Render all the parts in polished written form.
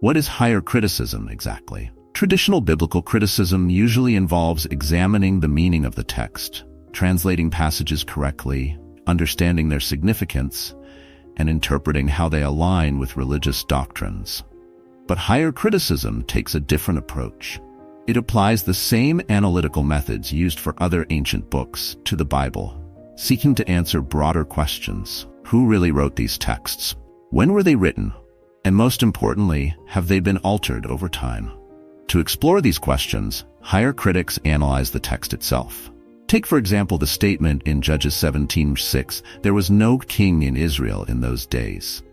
What is higher criticism exactly? Traditional biblical criticism usually involves examining the meaning of the text, translating passages correctly, understanding their significance, and interpreting how they align with religious doctrines. But higher criticism takes a different approach. It applies the same analytical methods used for other ancient books to the Bible, seeking to answer broader questions. Who really wrote these texts? When were they written? And most importantly, have they been altered over time? To explore these questions, higher critics analyze the text itself. Take, for example, the statement in Judges 17:6, "There was no king in Israel in those days."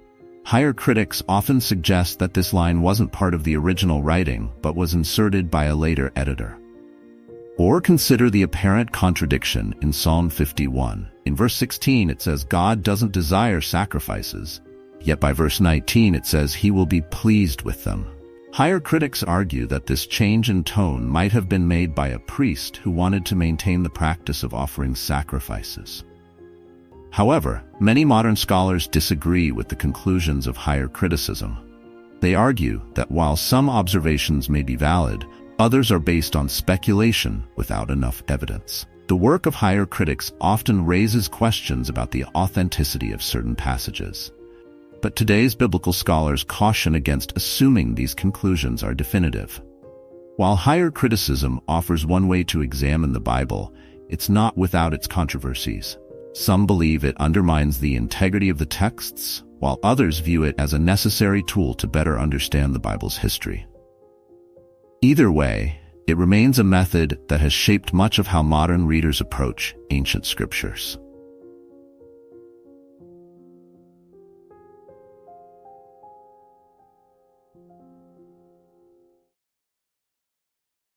Higher critics often suggest that this line wasn't part of the original writing, but was inserted by a later editor. Or consider the apparent contradiction in Psalm 51. In verse 16 it says God doesn't desire sacrifices, yet by verse 19 it says He will be pleased with them. Higher critics argue that this change in tone might have been made by a priest who wanted to maintain the practice of offering sacrifices. However, many modern scholars disagree with the conclusions of higher criticism. They argue that while some observations may be valid, others are based on speculation without enough evidence. The work of higher critics often raises questions about the authenticity of certain passages. But today's biblical scholars caution against assuming these conclusions are definitive. While higher criticism offers one way to examine the Bible, it's not without its controversies. Some believe it undermines the integrity of the texts, while others view it as a necessary tool to better understand the Bible's history. Either way, it remains a method that has shaped much of how modern readers approach ancient scriptures.